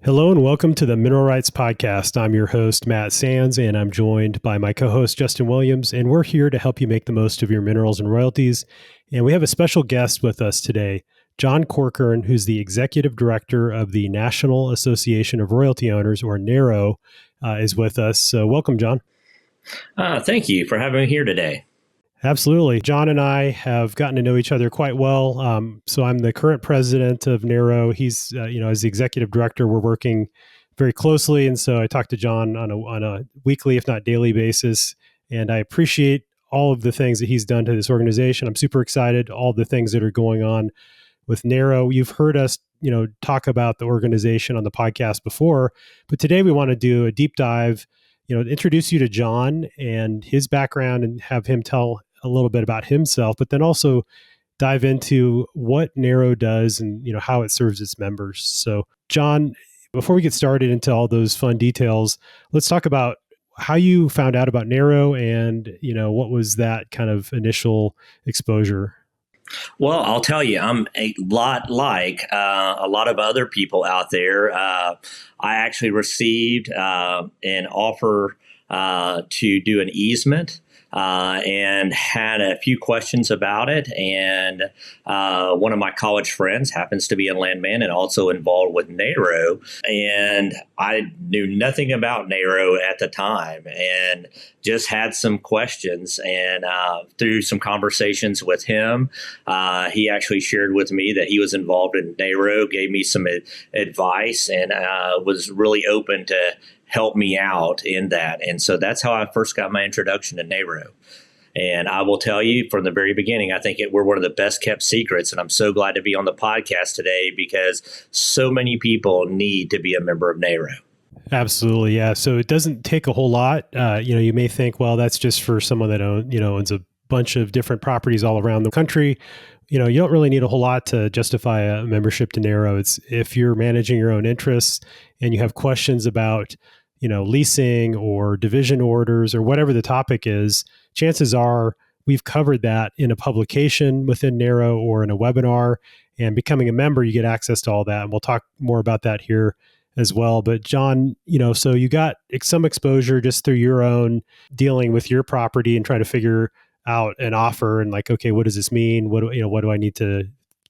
Hello and welcome to the Mineral Rights Podcast. I'm your host, Matt Sands, and I'm joined by my co-host, Justin Williams, and we're here to help you make the most of your minerals and royalties. And we have a special guest with us today, John Corkern, who's the Executive Director of the National Association of Royalty Owners, or NARO, is with us. So welcome, John. Thank you for having me here today. Absolutely. John and I have gotten to know each other quite well. So I'm the current president of NARO. He's, as the executive director, we're working very closely. And so I talk to John on a weekly, if not daily basis. And I appreciate all of the things that he's done to this organization. I'm super excited, all the things that are going on with NARO. You've heard us, talk about the organization on the podcast before, but today we want to do a deep dive, introduce you to John and his background and have him tell a little bit about himself, but then also dive into what NARO does and how it serves its members. So, John, before we get started into all those fun details, let's talk about how you found out about NARO and what was that kind of initial exposure. Well, I'll tell you, I'm a lot like a lot of other people out there. I actually received an offer to do an easement. And had a few questions about it. And one of my college friends happens to be a landman and also involved with NARO. And I knew nothing about NARO at the time and just had some questions. And through some conversations with him, he actually shared with me that he was involved in NARO, gave me some advice, and was really open to help me out in that. And so that's how I first got my introduction to NARO. And I will tell you from the very beginning, I think we're one of the best kept secrets. And I'm so glad to be on the podcast today because so many people need to be a member of NARO. Absolutely. Yeah. So it doesn't take a whole lot. You may think, well, that's just for someone that owns a bunch of different properties all around the country. You don't really need a whole lot to justify a membership to NARO. It's if you're managing your own interests and you have questions about leasing or division orders or whatever the topic is, chances are we've covered that in a publication within NARO or in a webinar. And becoming a member, you get access to all that. And we'll talk more about that here as well. But John, so you got some exposure just through your own dealing with your property and trying to figure out an offer and like, okay, what does this mean? What do I need to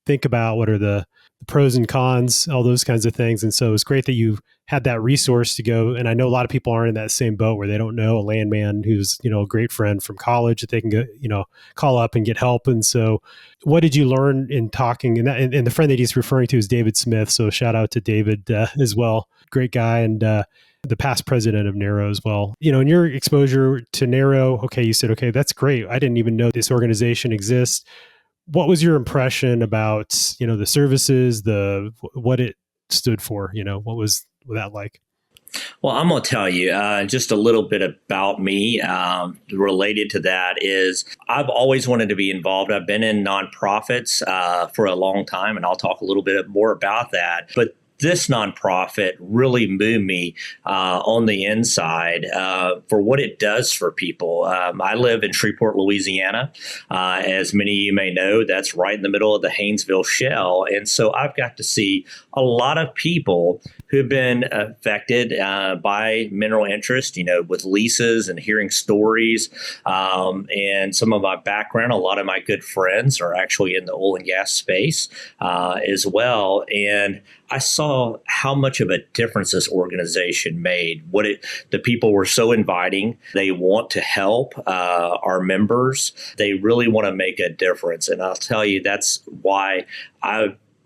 think about? What are the pros and cons, all those kinds of things. And so it's great that you had that resource to go. And I know a lot of people are in that same boat where they don't know a landman who's, a great friend from college that they can go, call up and get help. And so what did you learn in talking? And the friend that he's referring to is David Smith. So shout out to David as well. Great guy. And, the past president of NARO as well. In your exposure to NARO, okay, you said, okay, that's great. I didn't even know this organization exists. What was your impression about, the services, what it stood for? What was that like? Well, I'm going to tell you just a little bit about me related to that is I've always wanted to be involved. I've been in nonprofits for a long time, and I'll talk a little bit more about that. But this nonprofit really moved me on the inside for what it does for people. I live in Shreveport, Louisiana. As many of you may know, that's right in the middle of the Haynesville Shale. And so I've got to see a lot of people who've been affected by mineral interest, with leases and hearing stories. And some of my background, a lot of my good friends are actually in the oil and gas space as well. And I saw how much of a difference this organization made. The people were so inviting. They want to help our members. They really want to make a difference. And I'll tell you, that's why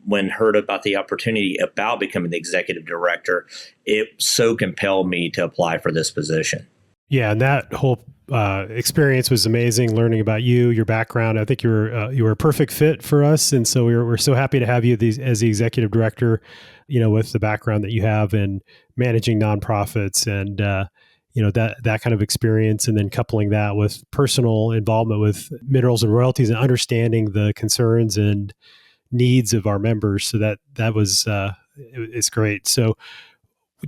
when heard about the opportunity about becoming the executive director, it so compelled me to apply for this position. Yeah, and that whole experience was amazing. Learning about you, your background. I think you were a perfect fit for us, and so we're so happy to have you as the executive director. With the background that you have in managing nonprofits and that kind of experience, and then coupling that with personal involvement with minerals and royalties and understanding the concerns and needs of our members. So that was it's great. So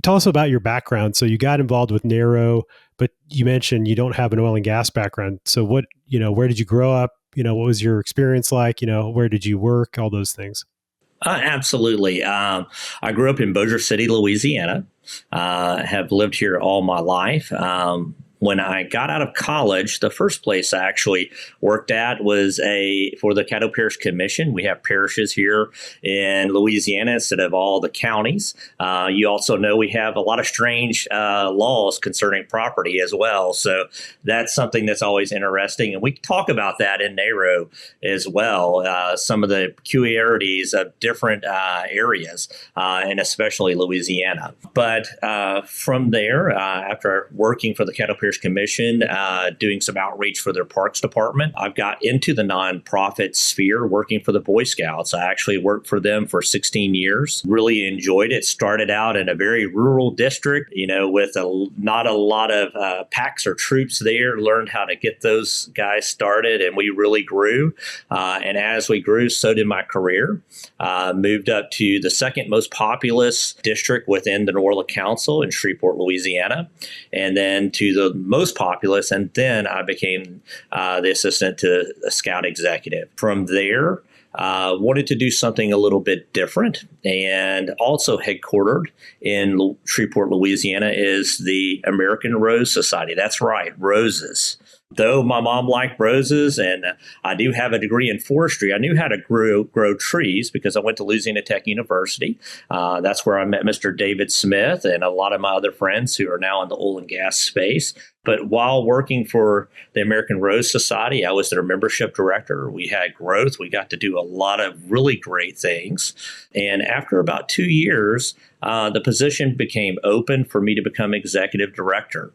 tell us about your background. So you got involved with NARO, but you mentioned you don't have an oil and gas background. So where did you grow up? What was your experience like? Where did you work? All those things. Absolutely. I grew up in Bossier City, Louisiana. Have lived here all my life. When I got out of college, the first place I actually worked at was for the Caddo Parish Commission. We have parishes here in Louisiana instead of all the counties. You also know we have a lot of strange laws concerning property as well. So that's something that's always interesting. And we talk about that in NARO as well, some of the peculiarities of different areas, and especially Louisiana. But from there, after working for the Caddo Parish Commission, doing some outreach for their parks department, I've got into the nonprofit sphere working for the Boy Scouts. I actually worked for them for 16 years. Really enjoyed it. Started out in a very rural district, with not a lot of packs or troops there. Learned how to get those guys started, and we really grew. And as we grew, so did my career. Moved up to the second most populous district within the New Orleans Council in Shreveport, Louisiana, and then to the most populous. And then I became the assistant to a scout executive. From there, wanted to do something a little bit different, and also headquartered in Shreveport, Louisiana is the American Rose Society. That's right, roses. Though my mom liked roses and I do have a degree in forestry, I knew how to grow trees because I went to Louisiana Tech University. That's where I met Mr. David Smith and a lot of my other friends who are now in the oil and gas space. But while working for the American Rose Society, I was their membership director. We had growth. We got to do a lot of really great things. And after about 2 years, the position became open for me to become executive director.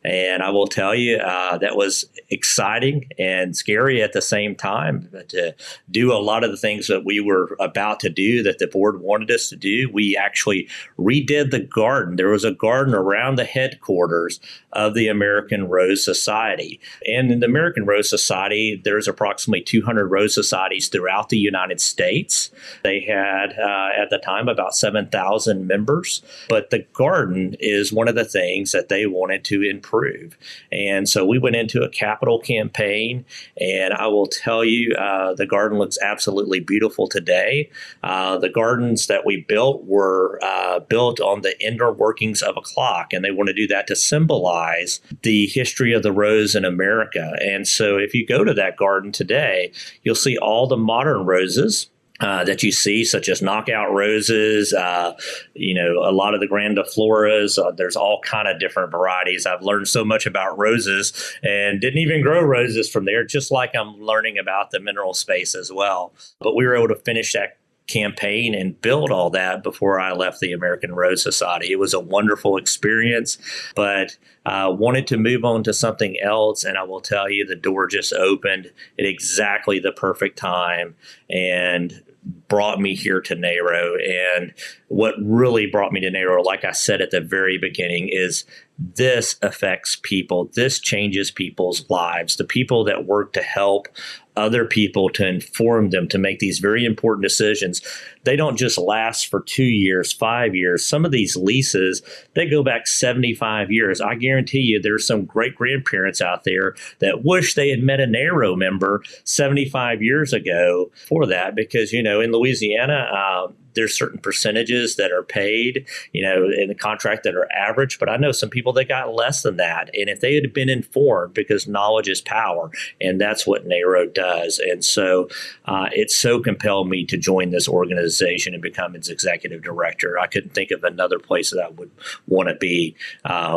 And I will tell you, that was exciting and scary at the same time. But to do a lot of the things that we were about to do, that the board wanted us to do, we actually redid the garden. There was a garden around the headquarters of the American Rose Society. And in the American Rose Society, there's approximately 200 Rose Societies throughout the United States. They had, at the time, about 7,000 members. But the garden is one of the things that they wanted to improve. And so we went into a capital campaign, and I will tell you, the garden looks absolutely beautiful today. The gardens that we built were built on the inner workings of a clock, and they want to do that to symbolize the history of the rose in America. And so if you go to that garden today, you'll see all the modern roses that you see, such as knockout roses, a lot of the grandifloras. There's all kind of different varieties. I've learned so much about roses and didn't even grow roses from there, just like I'm learning about the mineral space as well. But we were able to finish that campaign and build all that before I left the American Rose Society. It was a wonderful experience, but wanted to move on to something else. And I will tell you, the door just opened at exactly the perfect time and brought me here to NARO. And what really brought me to NARO, like I said at the very beginning, is this affects people. This changes people's lives. The people that work to help other people, to inform them, to make these very important decisions. They don't just last for 2 years, 5 years. Some of these leases, they go back 75 years. I guarantee you there's some great grandparents out there that wish they had met a NARO member 75 years ago for that, because, in Louisiana, there's certain percentages that are paid, in the contract that are average. But I know some people that got less than that. And if they had been informed, because knowledge is power, and that's what NARO does. And so it so compelled me to join this organization and become its executive director. I couldn't think of another place that I would want to be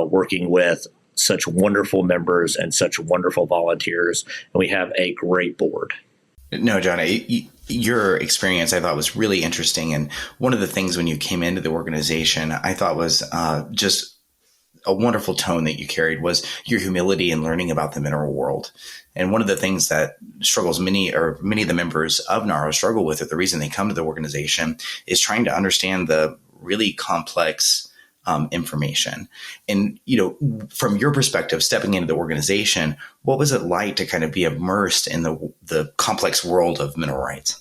working with such wonderful members and such wonderful volunteers. And we have a great board. No, John, your experience I thought was really interesting. And one of the things when you came into the organization, I thought was just a wonderful tone that you carried was your humility in learning about the mineral world. And one of the things that many of the members of NARO struggle with, or the reason they come to the organization, is trying to understand the really complex information. And, from your perspective, stepping into the organization, what was it like to kind of be immersed in the complex world of mineral rights?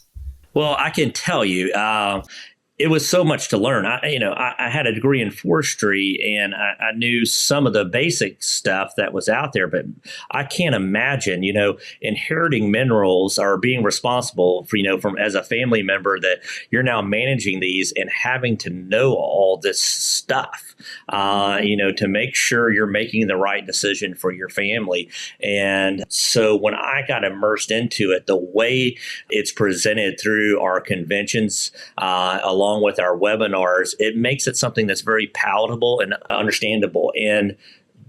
Well, I can tell you, It was so much to learn. I had a degree in forestry, and I knew some of the basic stuff that was out there, but I can't imagine, inheriting minerals or being responsible for, from as a family member that you're now managing these and having to know all this stuff, to make sure you're making the right decision for your family. And so when I got immersed into it, the way it's presented through our conventions, along with our webinars, it makes it something that's very palatable and understandable. And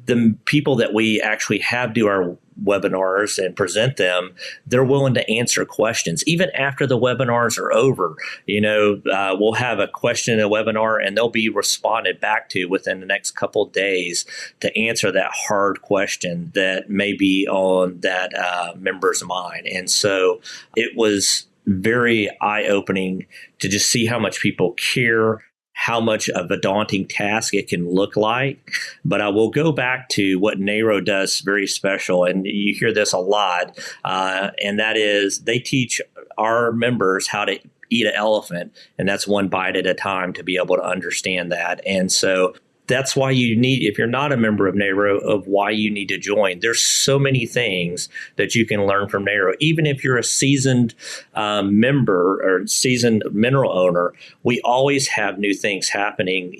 the people that we actually have do our webinars and present them, they're willing to answer questions even after the webinars are over. We'll have a question in a webinar and they'll be responded back to within the next couple of days to answer that hard question that may be on that member's mind. And so it was very eye-opening to just see how much people care, how much of a daunting task it can look like. But I will go back to what NARO does very special, and you hear this a lot, and that is they teach our members how to eat an elephant, and that's one bite at a time to be able to understand that. And so that's why you need, if you're not a member of NARO, of why you need to join. There's so many things that you can learn from NARO. Even if you're a seasoned member or seasoned mineral owner, we always have new things happening,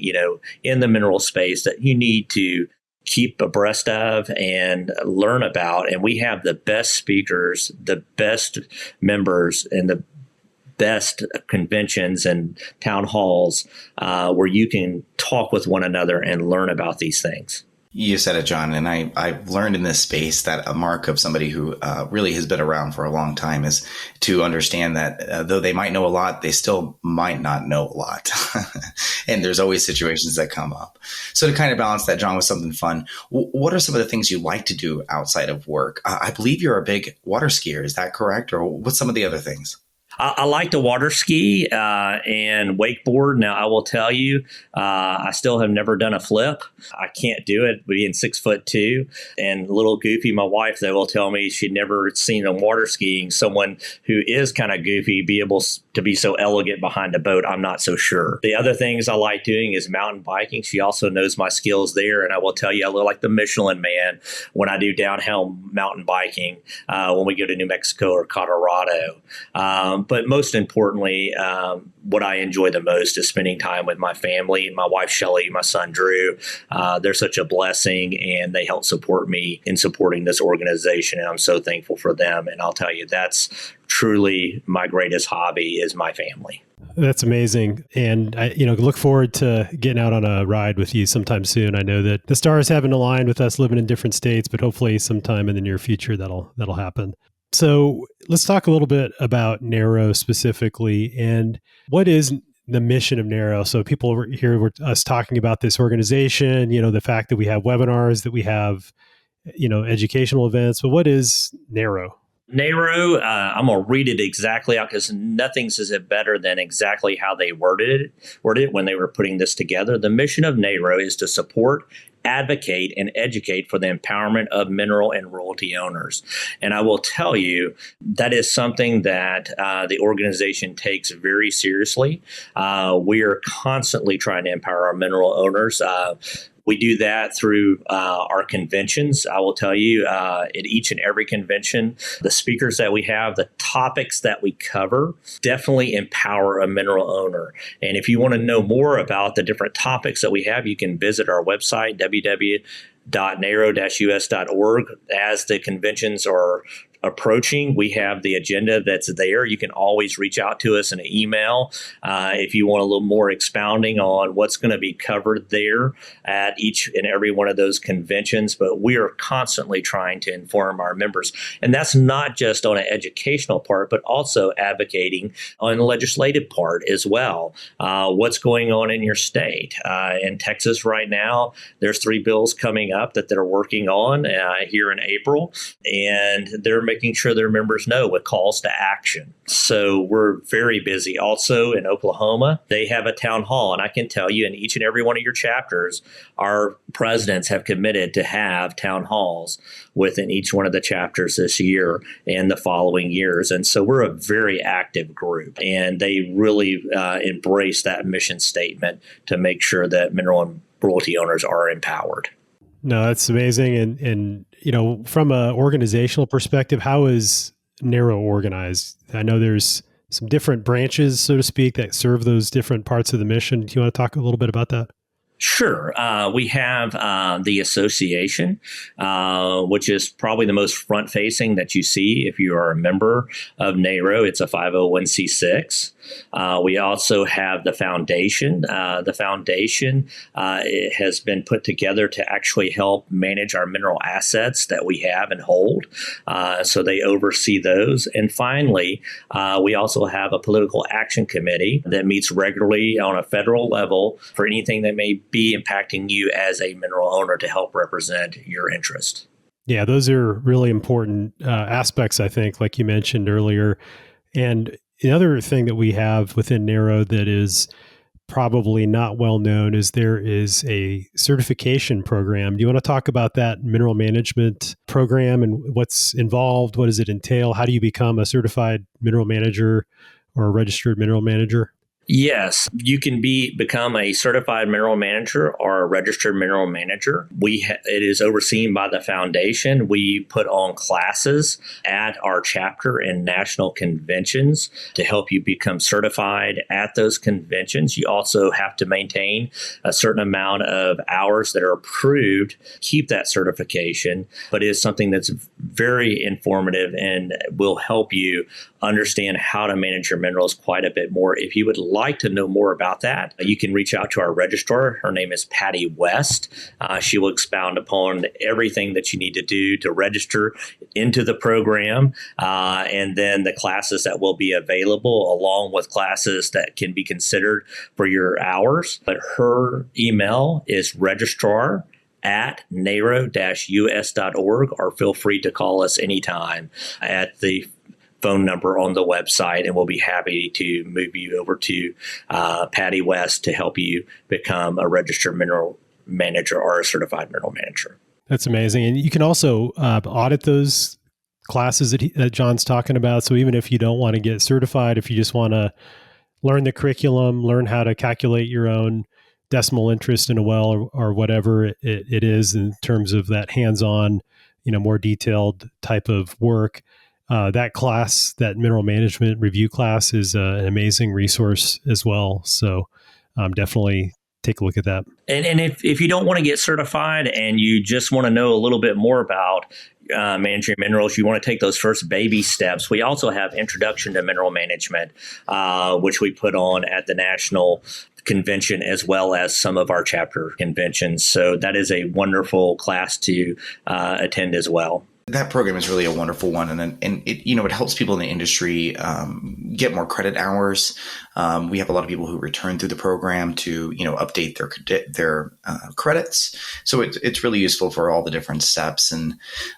in the mineral space that you need to keep abreast of and learn about. And we have the best speakers, the best members, and the best conventions and town halls where you can talk with one another and learn about these things. You said it, John, and I've learned in this space that a mark of somebody who really has been around for a long time is to understand that though they might know a lot, they still might not know a lot. And there's always situations that come up. So to kind of balance that, John, with something fun, what are some of the things you like to do outside of work? I believe you're a big water skier. Is that correct? Or what's some of the other things? I like to water ski and wakeboard. Now, I will tell you, I still have never done a flip. I can't do it being 6'2" and a little goofy. My wife, though, will tell me she'd never seen on water skiing someone who is kind of goofy be able to be so elegant behind a boat. I'm not so sure. The other things I like doing is mountain biking. She also knows my skills there. And I will tell you, I look like the Michelin Man when I do downhill mountain biking when we go to New Mexico or Colorado. But most importantly, what I enjoy the most is spending time with my family, my wife, Shelly, my son, Drew. They're such a blessing, and they help support me in supporting this organization. And I'm so thankful for them. And I'll tell you, that's truly my greatest hobby is my family. That's amazing. And I, look forward to getting out on a ride with you sometime soon. I know that the stars haven't aligned with us living in different states, but hopefully sometime in the near future that'll happen. So let's talk a little bit about NARO specifically, and what is the mission of NARO. So people hear us talking about this organization, the fact that we have webinars, that we have, educational events, but what is NARO? NARO, I'm going to read it exactly out because nothing says it better than exactly how they worded it when they were putting this together. The mission of NARO is to support, advocate, and educate for the empowerment of mineral and royalty owners. And I will tell you, that is something that the organization takes very seriously. We are constantly trying to empower our mineral owners. We do that through our conventions. I will tell you, at each and every convention, the speakers that we have, the topics that we cover, definitely empower a mineral owner. And if you want to know more about the different topics that we have, you can visit our website, www.naro-us.org. As the conventions are approaching, we have the agenda that's there. You can always reach out to us in an email if you want a little more expounding on what's going to be covered there at each and every one of those conventions. But we are constantly trying to inform our members. And that's not just on an educational part, but also advocating on the legislative part as well. What's going on in your state? In Texas right now, there's 3 bills coming up that they're working on here in April, and they're making sure their members know with calls to action. So we're very busy. Also in Oklahoma, they have a town hall, and I can tell you in each and every one of your chapters, our presidents have committed to have town halls within each one of the chapters this year and the following years. And so we're a very active group, and they really embrace that mission statement to make sure that mineral and royalty owners are empowered. No, that's amazing. And from an organizational perspective, how is NARO organized? I know there's some different branches, so to speak, that serve those different parts of the mission. Do you want to talk a little bit about that? Sure. We have the association, which is probably the most front-facing that you see if you are a member of NARO. It's a 501c6. We also have the foundation. The foundation it has been put together to actually help manage our mineral assets that we have and hold. So they oversee those. And finally, we also have a political action committee that meets regularly on a federal level for anything that may be impacting you as a mineral owner to help represent your interest. Yeah, those are really important aspects, I think, like you mentioned earlier. And the other thing that we have within NARO that is probably not well known is there is a certification program. Do you want to talk about that mineral management program and what's involved? What does it entail? How do you become a certified mineral manager or a registered mineral manager? Yes, you can become a certified mineral manager or a registered mineral manager. It is overseen by the foundation. We put on classes at our chapter and national conventions to help you become certified at those conventions. You also have to maintain a certain amount of hours that are approved, keep that certification, but it is something that's very informative and will help you understand how to manage your minerals quite a bit more. If you would like to know more about that, you can reach out to our registrar. Her name is Patty West. She will expound upon everything that you need to do to register into the program, and then the classes that will be available, along with classes that can be considered for your hours. But her email is registrar@naro-us.org, or feel free to call us anytime at the phone number on the website, and we'll be happy to move you over to Patty West to help you become a registered mineral manager or a certified mineral manager. That's amazing. And you can also audit those classes that John's talking about. So even if you don't want to get certified, if you just want to learn the curriculum, learn how to calculate your own decimal interest in a well or whatever it is in terms of that hands-on, more detailed type of work, that class, that mineral management review class, is an amazing resource as well. So definitely take a look at that. And if you don't want to get certified and you just want to know a little bit more about managing minerals, you want to take those first baby steps, we also have Introduction to Mineral Management, which we put on at the national convention as well as some of our chapter conventions. So that is a wonderful class to attend as well. That program is really a wonderful one, and it it helps people in the industry get more credit hours. We have a lot of people who return through the program to update their credits. So it's really useful for all the different steps. And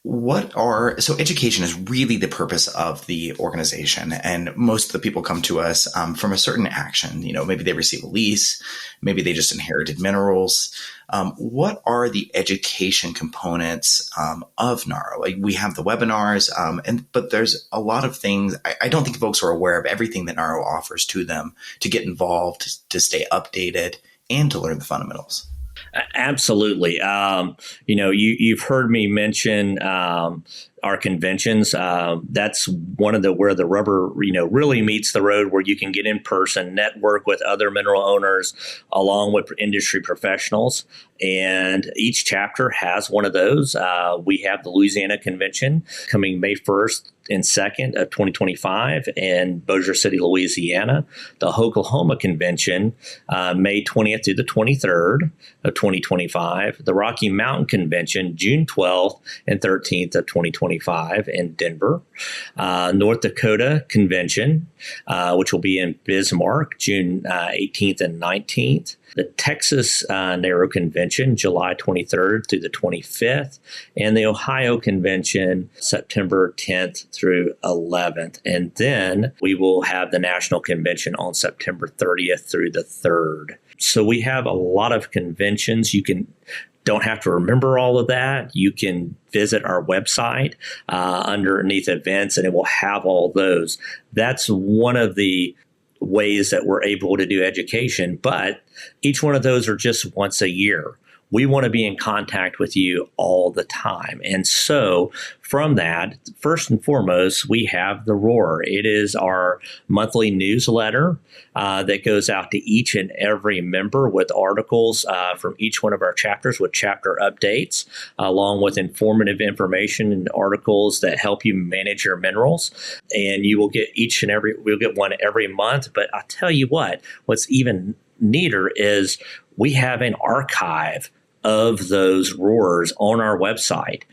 so education is really the purpose of the organization, and most of the people come to us from a certain action. Maybe they receive a lease, maybe they just inherited minerals. What are the education components of NARO? Like, we have the webinars, but there's a lot of things. I don't think folks are aware of everything that NARO offers to them to get involved, to stay updated, and to learn the fundamentals. Absolutely. You've heard me mention our conventions. That's one of where the rubber, really meets the road, where you can get in person, network with other mineral owners, along with industry professionals. And each chapter has one of those. We have the Louisiana Convention coming May 1st and 2nd of 2025 in Bossier City, Louisiana. The Oklahoma Convention, May 20th through the 23rd of 2025. The Rocky Mountain Convention, June 12th and 13th of 2025. 2025 in Denver. North Dakota Convention, which will be in Bismarck, June 18th and 19th. The Texas NARO Convention, July 23rd through the 25th, and the Ohio Convention, September 10th through 11th. And then we will have the National Convention on September 30th through the 3rd. So we have a lot of conventions. You don't have to remember all of that. You can visit our website underneath events, and it will have all those. That's one of the ways that we're able to do education, but each one of those are just once a year. We want to be in contact with you all the time. And so from that, first and foremost, we have the Roar. It is our monthly newsletter that goes out to each and every member with articles from each one of our chapters with chapter updates, along with informative information and articles that help you manage your minerals. And you will get we'll get one every month. But I'll tell you what's even neater is we have an archive of those roars on our website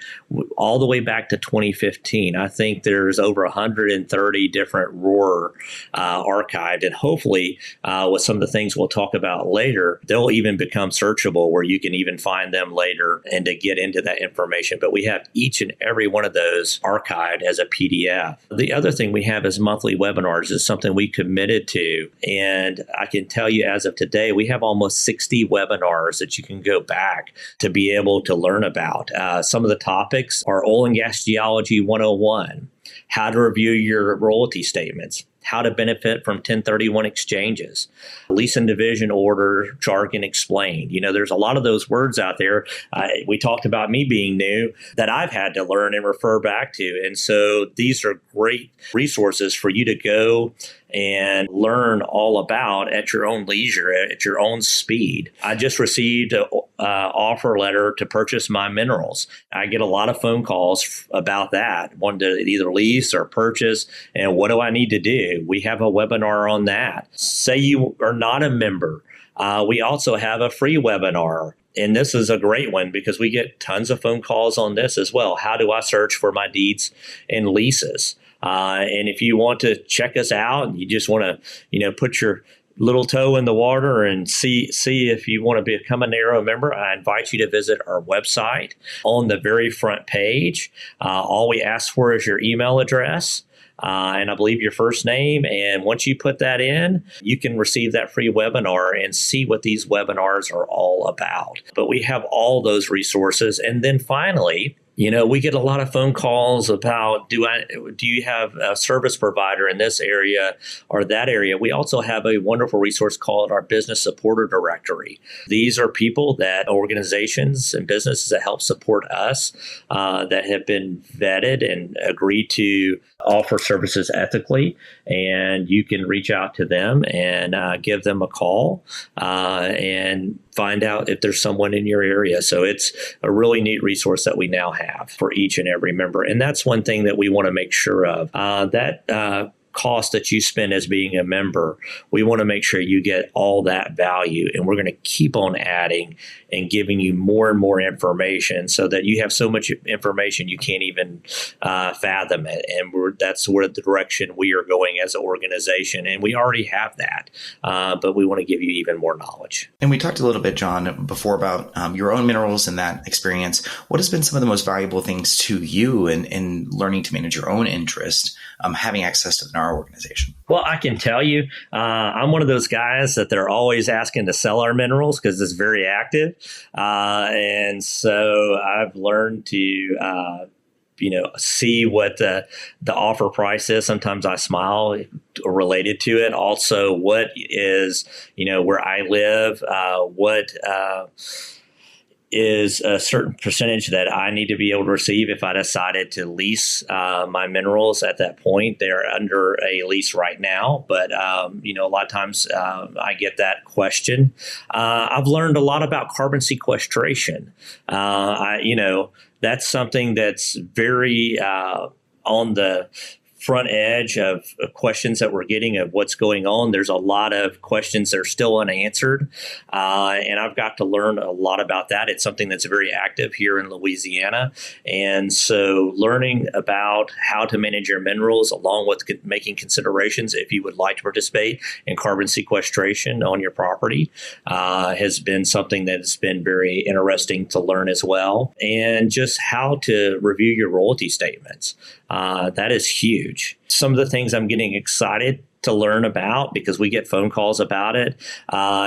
all the way back to 2015. I think there's over 130 different roar archived, and hopefully with some of the things we'll talk about later, they'll even become searchable where you can even find them later and to get into that information. But we have each and every one of those archived as a PDF. The other thing we have is monthly webinars. Is something we committed to, and I can tell you as of today, we have almost 60 webinars that you can go back to be able to learn about. Some of the topics are oil and gas geology 101, how to review your royalty statements, how to benefit from 1031 exchanges, lease and division order jargon explained. There's a lot of those words out there. We talked about me being new that I've had to learn and refer back to. And so these are great resources for you to go and learn all about at your own leisure, at your own speed. I just received an offer letter to purchase my minerals. I get a lot of phone calls about that, wanting to either lease or purchase, and what do I need to do? We have a webinar on that. Say you are not a member. We also have a free webinar. And this is a great one because we get tons of phone calls on this as well. How do I search for my deeds and leases? And if you want to check us out, you just want to, put your little toe in the water and see if you want to become a NARO member, I invite you to visit our website. On the very front page, all we ask for is your email address. And I believe your first name. And once you put that in, you can receive that free webinar and see what these webinars are all about. But we have all those resources. And then finally, we get a lot of phone calls about, do you have a service provider in this area or that area? We also have a wonderful resource called our Business Supporter Directory. These are people organizations and businesses that help support us that have been vetted and agreed to offer services ethically. And you can reach out to them and give them a call and find out if there's someone in your area. So it's a really neat resource that we now have for each and every member. And that's one thing that we want to make sure of. That cost that you spend as being a member, we want to make sure you get all that value. And we're going to keep on adding and giving you more and more information so that you have so much information you can't even fathom it. And that's where the direction we are going as an organization. And we already have that, but we want to give you even more knowledge. And we talked a little bit, John, before about your own minerals and that experience. What has been some of the most valuable things to you in learning to manage your own interest, having access to the NARO organization? Well, I can tell you, I'm one of those guys that they're always asking to sell our minerals because it's very active. And so I've learned to, see what the offer price is. Sometimes I smile related to it. Also, what is, where I live, what is a certain percentage that I need to be able to receive if I decided to lease my minerals at that point. They're under a lease right now, but a lot of times I get that question. I've learned a lot about carbon sequestration. That's something that's very on the front edge of questions that we're getting of what's going on. There's a lot of questions that are still unanswered, and I've got to learn a lot about that. It's something that's very active here in Louisiana, and so learning about how to manage your minerals along with making considerations if you would like to participate in carbon sequestration on your property has been something that's been very interesting to learn as well, and just how to review your royalty statements. That is huge. Some of the things I'm getting excited to learn about, because we get phone calls about it,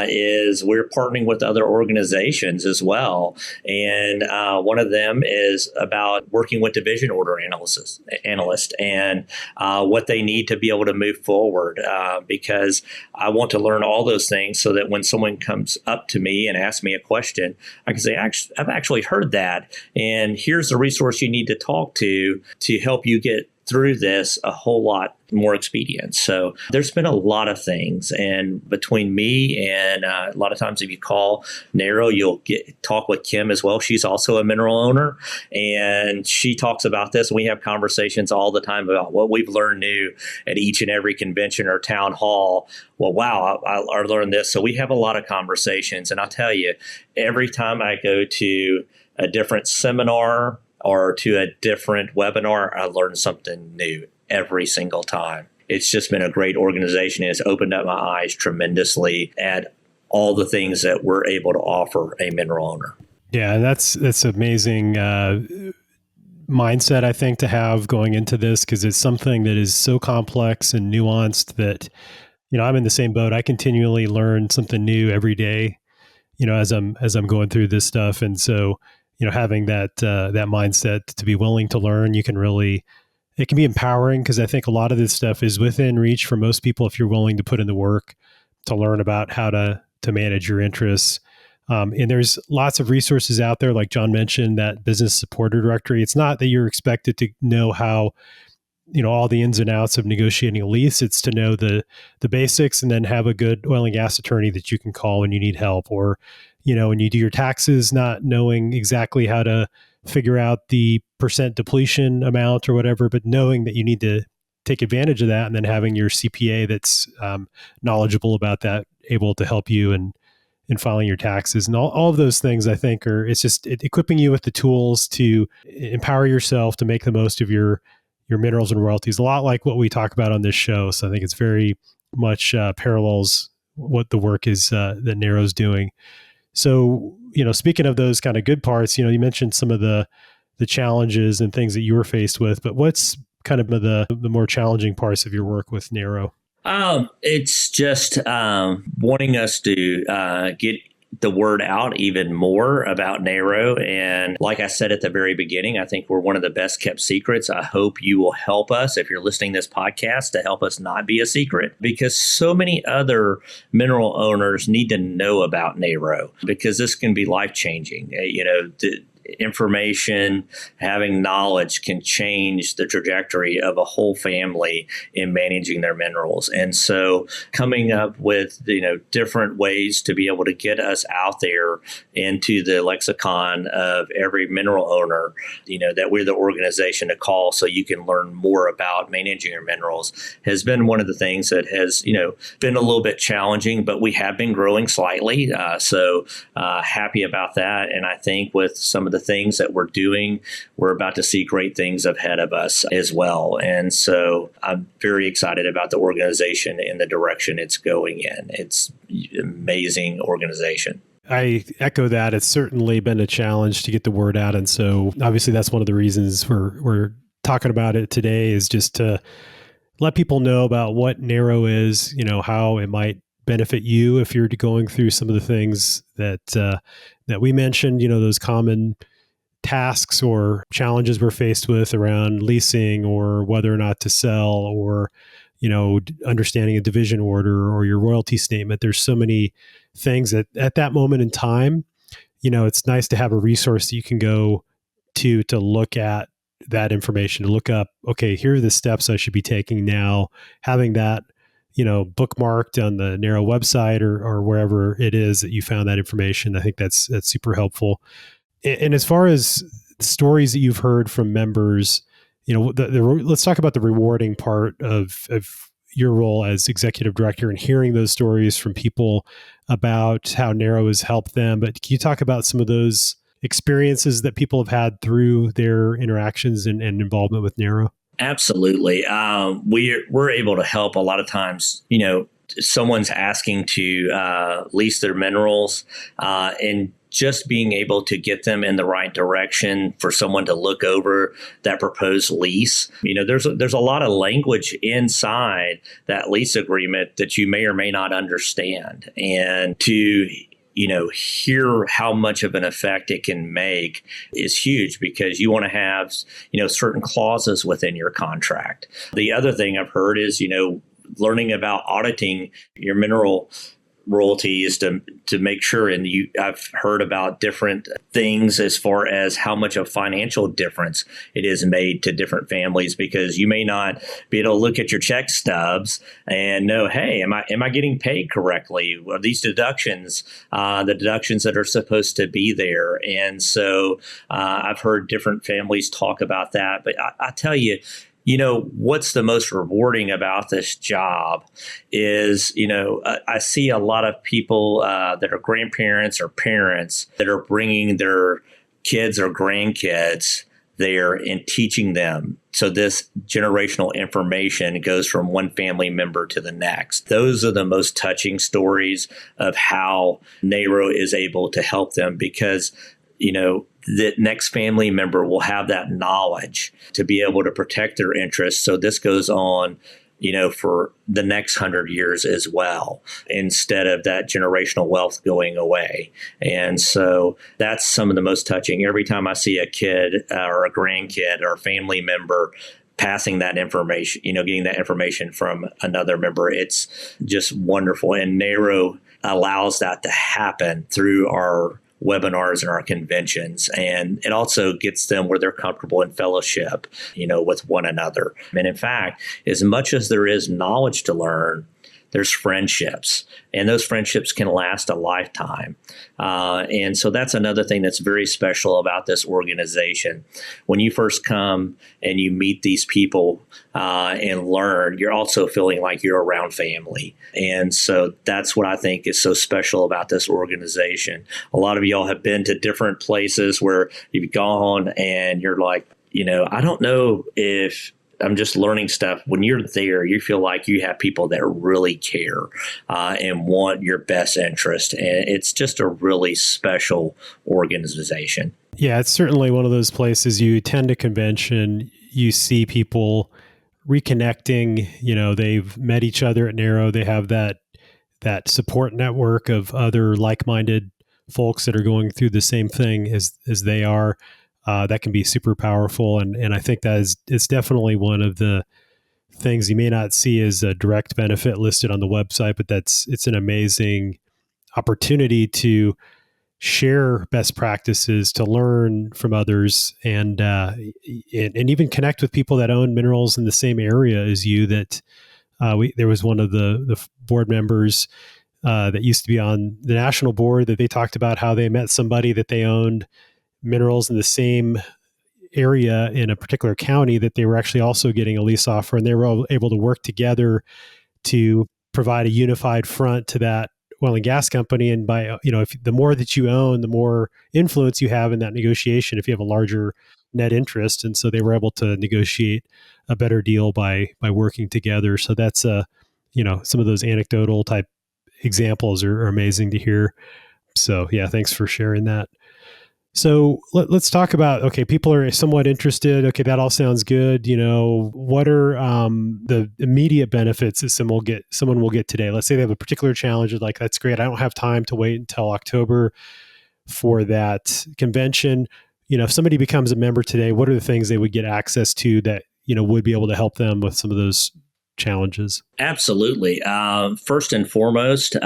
is we're partnering with other organizations as well. And one of them is about working with division order analysts and what they need to be able to move forward, because I want to learn all those things so that when someone comes up to me and asks me a question, I can say, I've actually heard that, and here's the resource you need to talk to help you get through this a whole lot more expedient. So there's been a lot of things, and between me and a lot of times if you call NARO, you'll talk with Kim as well. She's also a mineral owner, and she talks about this. We have conversations all the time about what we've learned new at each and every convention or town hall. Well, wow, I learned this. So we have a lot of conversations, and I'll tell you, every time I go to a different seminar or to a different webinar, I learn something new every single time. It's just been a great organization. It's opened up my eyes tremendously at all the things that we're able to offer a mineral owner. Yeah, that's amazing mindset, I think, to have going into this, because it's something that is so complex and nuanced that, I'm in the same boat. I continually learn something new every day, as I'm going through this stuff. And so, having that mindset to be willing to learn, it can be empowering, because I think a lot of this stuff is within reach for most people if you're willing to put in the work to learn about how to manage your interests. And there's lots of resources out there, like John mentioned, that business supporter directory. It's not that you're expected to know how, all the ins and outs of negotiating a lease. It's to know the basics, and then have a good oil and gas attorney that you can call when you need help, or when you do your taxes, not knowing exactly how to figure out the percent depletion amount or whatever, but knowing that you need to take advantage of that, and then having your CPA that's knowledgeable about that, able to help you in filing your taxes. And all of those things, I think, it's just equipping you with the tools to empower yourself to make the most of your minerals and royalties, a lot like what we talk about on this show. So I think it's very much parallels what the work is that NARO's doing. So, speaking of those kind of good parts, you mentioned some of the challenges and things that you were faced with, but what's kind of the more challenging parts of your work with NARO? It's just wanting us to get the word out even more about NARO. And like I said at the very beginning, I think we're one of the best kept secrets. I hope you will help us, if you're listening to this podcast, to help us not be a secret, because so many other mineral owners need to know about NARO, because this can be life-changing. The information, having knowledge can change the trajectory of a whole family in managing their minerals. And so coming up with, different ways to be able to get us out there into the lexicon of every mineral owner, that we're the organization to call so you can learn more about managing your minerals, has been one of the things that has, been a little bit challenging, but we have been growing slightly. So happy about that. And I think with some of the things that we're doing, we're about to see great things ahead of us as well. And so I'm very excited about the organization and the direction it's going in. It's an amazing organization. I echo that. It's certainly been a challenge to get the word out. And so obviously that's one of the reasons we're talking about it today, is just to let people know about what NARO is, how it might benefit you if you're going through some of the things that we mentioned, those common tasks or challenges we're faced with around leasing, or whether or not to sell, or, understanding a division order or your royalty statement. There's so many things that at that moment in time, it's nice to have a resource that you can go to look at that information, to look up, okay, here are the steps I should be taking now. Having that, bookmarked on the NARO website or wherever it is that you found that information. I think that's super helpful. And as far as stories that you've heard from members let's talk about the rewarding part of your role as executive director and hearing those stories from people about how NARO has helped them. But can you talk about some of those experiences that people have had through their interactions and involvement with NARO? Absolutely. We're able to help a lot of times, someone's asking to lease their minerals, and just being able to get them in the right direction for someone to look over that proposed lease. There's a lot of language inside that lease agreement that you may or may not understand. And to hear how much of an effect it can make is huge, because you want to have, certain clauses within your contract. The other thing I've heard is, learning about auditing your mineral royalties to make sure. And I've heard about different things as far as how much of financial difference it is made to different families, because you may not be able to look at your check stubs and know, hey, am I getting paid correctly? Are these deductions the deductions that are supposed to be there? And so I've heard different families talk about that. But I tell you, what's the most rewarding about this job is, I see a lot of people that are grandparents or parents that are bringing their kids or grandkids there and teaching them. So this generational information goes from one family member to the next. Those are the most touching stories of how NARO is able to help them, because the next family member will have that knowledge to be able to protect their interests. So this goes on, for the next 100 years as well, instead of that generational wealth going away. And so that's some of the most touching. Every time I see a kid or a grandkid or a family member passing that information, getting that information from another member, it's just wonderful. And NARO allows that to happen through our webinars and our conventions. And it also gets them where they're comfortable in fellowship, with one another. And in fact, as much as there is knowledge to learn, there's friendships, and those friendships can last a lifetime. And so that's another thing that's very special about this organization. When you first come and you meet these people and learn, you're also feeling like you're around family. And so that's what I think is so special about this organization. A lot of y'all have been to different places where you've gone and you're like, I don't know if I'm just learning stuff. When you're there, you feel like you have people that really care and want your best interest. And it's just a really special organization. Yeah, it's certainly one of those places you attend a convention, you see people reconnecting, they've met each other at NARO. They have that support network of other like-minded folks that are going through the same thing as they are. That can be super powerful. And I think that it's definitely one of the things you may not see as a direct benefit listed on the website, but it's an amazing opportunity to share best practices, to learn from others, and even connect with people that own minerals in the same area as you. That there was one of the board members that used to be on the national board that they talked about how they met somebody that they owned minerals in the same area in a particular county that they were actually also getting a lease offer, and they were all able to work together to provide a unified front to that oil and gas company. And by, if the more that you own, the more influence you have in that negotiation if you have a larger net interest. And so they were able to negotiate a better deal by working together. So that's some of those anecdotal type examples are amazing to hear. So yeah, thanks for sharing that. So let's talk about, okay, people are somewhat interested. Okay, that all sounds good. What are the immediate benefits that someone will get today? Let's say they have a particular challenge. Like, that's great. I don't have time to wait until October for that convention. If somebody becomes a member today, what are the things they would get access to that, would be able to help them with some of those challenges? Absolutely. First and foremost,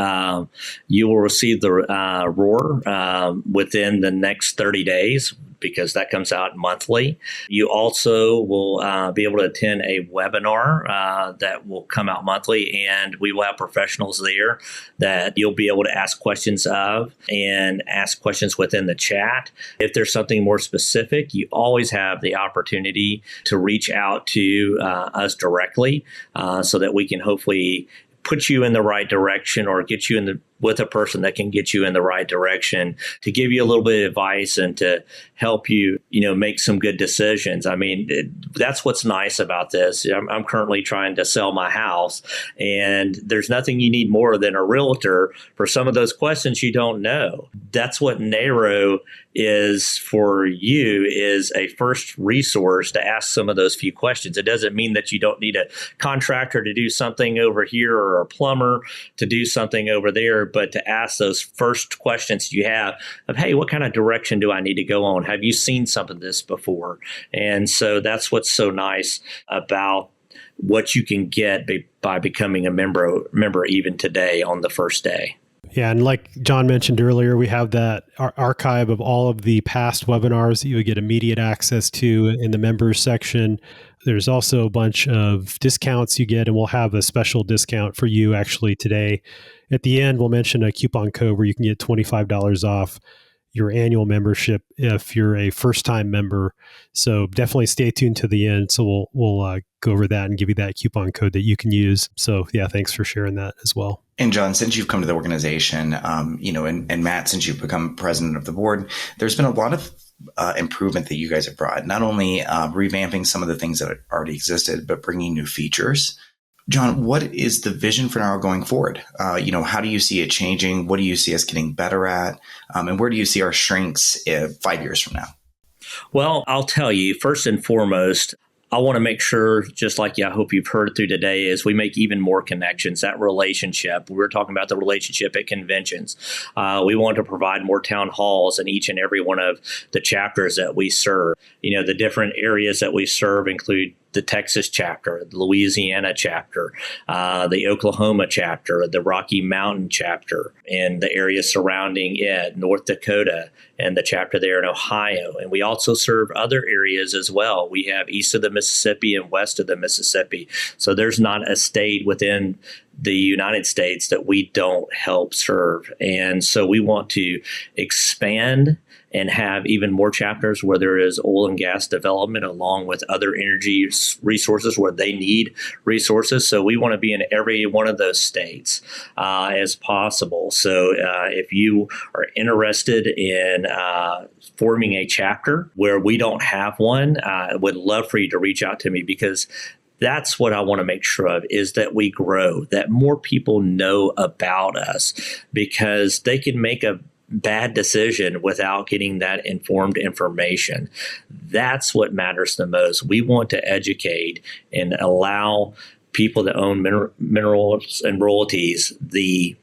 you will receive the ROAR within the next 30 days. because that comes out monthly. You also will be able to attend a webinar that will come out monthly, and we will have professionals there that you'll be able to ask questions of and ask questions within the chat. If there's something more specific, you always have the opportunity to reach out to us directly so that we can hopefully put you in the right direction or get you with a person that can get you in the right direction to give you a little bit of advice and to help you, make some good decisions. I mean, that's what's nice about this. I'm currently trying to sell my house, and there's nothing you need more than a realtor for some of those questions you don't know. That's what NARO is for you, is a first resource to ask some of those few questions. It doesn't mean that you don't need a contractor to do something over here or a plumber to do something over there, but to ask those first questions you have of, hey, what kind of direction do I need to go on? Have you seen some of this before? And so that's what's so nice about what you can get by becoming a member even today on the first day. Yeah, and like John mentioned earlier, we have that archive of all of the past webinars that you would get immediate access to in the members section. There's also a bunch of discounts you get, and we'll have a special discount for you actually today. At the end, we'll mention a coupon code where you can get $25 off your annual membership if you're a first-time member. So definitely stay tuned to the end. So we'll go over that and give you that coupon code that you can use. So yeah, thanks for sharing that as well. And John, since you've come to the organization, and Matt, since you've become president of the board, there's been a lot of improvement that you guys have brought, not only revamping some of the things that already existed, but bringing new features. John, what is the vision for NARO going forward? How do you see it changing? What do you see us getting better at? And where do you see our strengths 5 years from now? Well, I'll tell you, first and foremost, I want to make sure, just like I hope you've heard through today, is we make even more connections, that relationship. We're talking about the relationship at conventions. We want to provide more town halls in each and every one of the chapters that we serve. The different areas that we serve include the Texas chapter, the Louisiana chapter, the Oklahoma chapter, the Rocky Mountain chapter, and the area surrounding it, North Dakota, and the chapter there in Ohio. And we also serve other areas as well. We have east of the Mississippi and west of the Mississippi. So there's not a state within the United States that we don't help serve. And so we want to expand and have even more chapters where there is oil and gas development along with other energy resources where they need resources. So we want to be in every one of those states as possible. So if you are interested in forming a chapter where we don't have one, I would love for you to reach out to me, because that's what I want to make sure of, is that we grow, that more people know about us, because they can make a bad decision without getting that informed information. That's what matters the most. We want to educate and allow people that own minerals and royalties the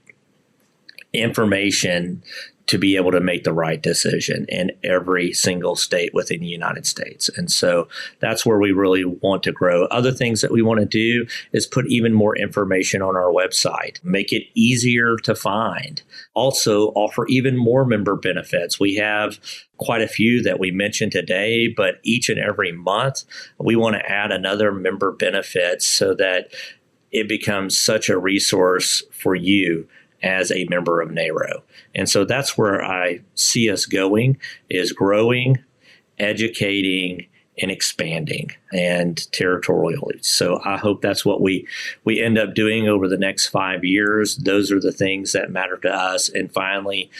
information to be able to make the right decision in every single state within the United States. And so that's where we really want to grow. Other things that we want to do is put even more information on our website, make it easier to find. Also offer even more member benefits. We have quite a few that we mentioned today, but each and every month we want to add another member benefit so that it becomes such a resource for you as a member of NARO. And so that's where I see us going, is growing, educating, and expanding, and territorially. So I hope that's what we end up doing over the next 5 years. Those are the things that matter to us. And finally,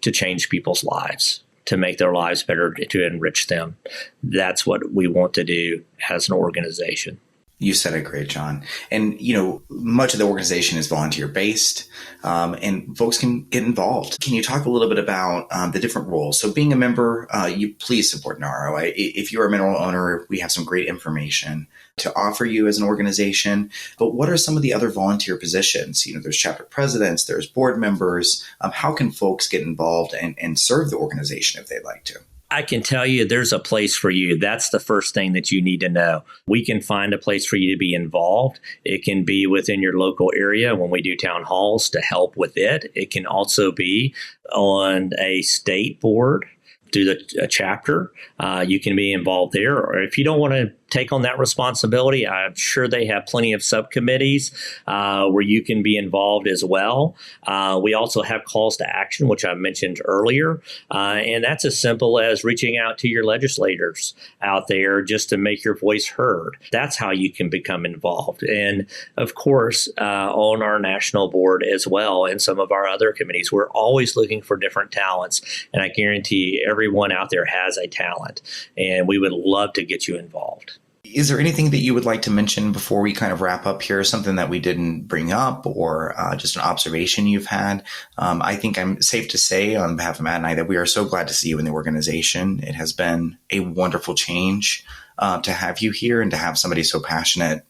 to change people's lives, to make their lives better, to enrich them. That's what we want to do as an organization. You said it great, John. And, much of the organization is volunteer based, and folks can get involved. Can you talk a little bit about the different roles? So being a member, you please support NARO. If you're a mineral owner, we have some great information to offer you as an organization. But what are some of the other volunteer positions? There's chapter presidents, there's board members. How can folks get involved and serve the organization if they'd like to? I can tell you there's a place for you. That's the first thing that you need to know. We can find a place for you to be involved. It can be within your local area when we do town halls to help with it. It can also be on a state board through the chapter. You can be involved there. Or if you don't want to take on that responsibility, I'm sure they have plenty of subcommittees where you can be involved as well. We also have calls to action, which I mentioned earlier. And that's as simple as reaching out to your legislators out there just to make your voice heard. That's how you can become involved. And of course, on our national board as well, and some of our other committees, we're always looking for different talents. And I guarantee everyone out there has a talent, and we would love to get you involved. Is there anything that you would like to mention before we kind of wrap up here? Something that we didn't bring up, or just an observation you've had? I think I'm safe to say on behalf of Matt and I that we are so glad to see you in the organization. It has been a wonderful change to have you here and to have somebody so passionate,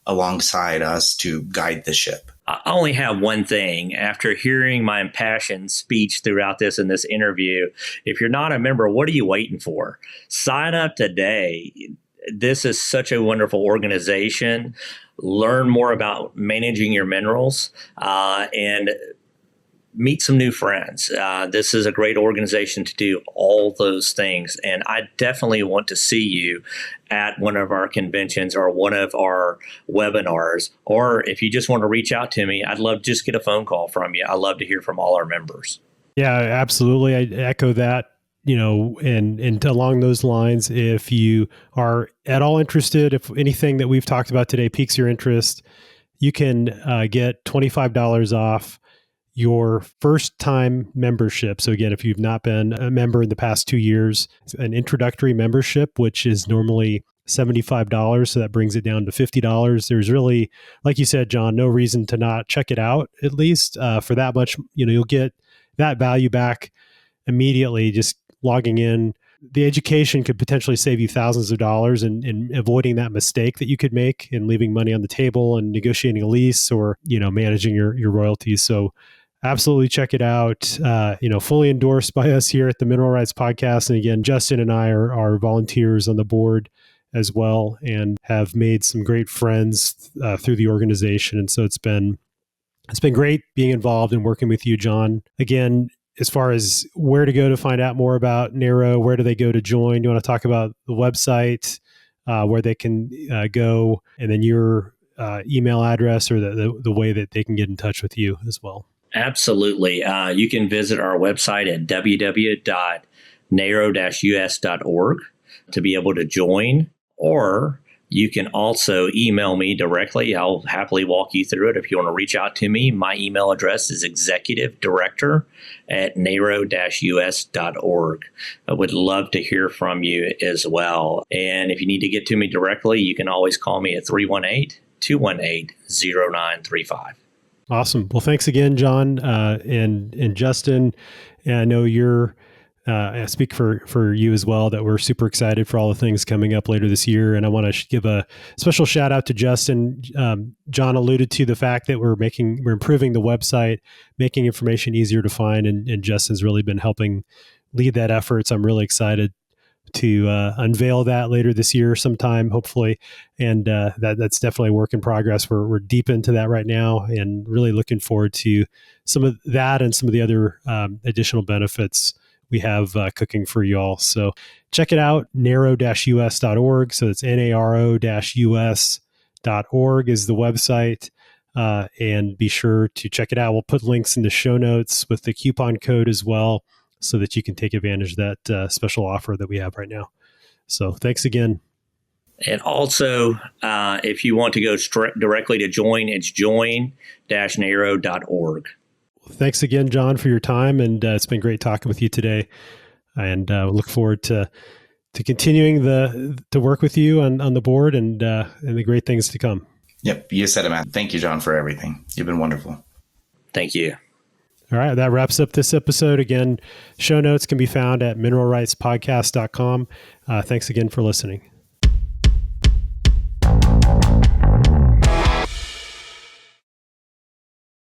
alongside us to guide the ship. I only have one thing. After hearing my impassioned speech throughout in this interview, if you're not a member, what are you waiting for? Sign up today. This is such a wonderful organization. Learn more about managing your minerals and meet some new friends. This is a great organization to do all those things. And I definitely want to see you at one of our conventions or one of our webinars. Or if you just want to reach out to me, I'd love to just get a phone call from you. I love to hear from all our members. Yeah, absolutely. I echo that. And along those lines, if you are at all interested, if anything that we've talked about today piques your interest, you can get $25 off your first time membership. So again, if you've not been a member in the past 2 years, an introductory membership, which is normally $75. So that brings it down to $50. There's really, like you said, John, no reason to not check it out, at least for that much. You'll get that value back immediately just logging in. The education could potentially save you thousands of dollars in avoiding that mistake that you could make in leaving money on the table and negotiating a lease or, managing your royalties. So absolutely check it out. Fully endorsed by us here at the Mineral Rights Podcast. And again, Justin and I are volunteers on the board as well and have made some great friends through the organization. And so it's been great being involved and working with you, John. Again, as far as where to go to find out more about NARO, where do they go to join? You want to talk about the website, where they can go, and then your email address or the way that they can get in touch with you as well? Absolutely. You can visit our website at www.naro-us.org to be able to join, or you can also email me directly. I'll happily walk you through it. If you want to reach out to me, my email address is executivedirector@naro-us.org. I would love to hear from you as well. And if you need to get to me directly, you can always call me at 318-218-0935. Awesome. Well, thanks again, John and Justin. And I know I speak for you as well, that we're super excited for all the things coming up later this year. And I want to give a special shout out to Justin. John alluded to the fact that we're improving the website, making information easier to find. And Justin's really been helping lead that effort. So I'm really excited to unveil that later this year sometime, hopefully. And that's definitely a work in progress. We're deep into that right now and really looking forward to some of that and some of the other additional benefits we have cooking for you all. So check it out, naro-us.org. So it's naro-us.org is the website. And be sure to check it out. We'll put links in the show notes with the coupon code as well, so that you can take advantage of that special offer that we have right now. So thanks again. And also, if you want to go directly to join, it's join-naro.org. Thanks again, John, for your time. And it's been great talking with you today. And we'll look forward to continuing to work with you on the board and the great things to come. Yep. You said it, Matt. Thank you, John, for everything. You've been wonderful. Thank you. All right. That wraps up this episode. Again, show notes can be found at mineralrightspodcast.com. Thanks again for listening.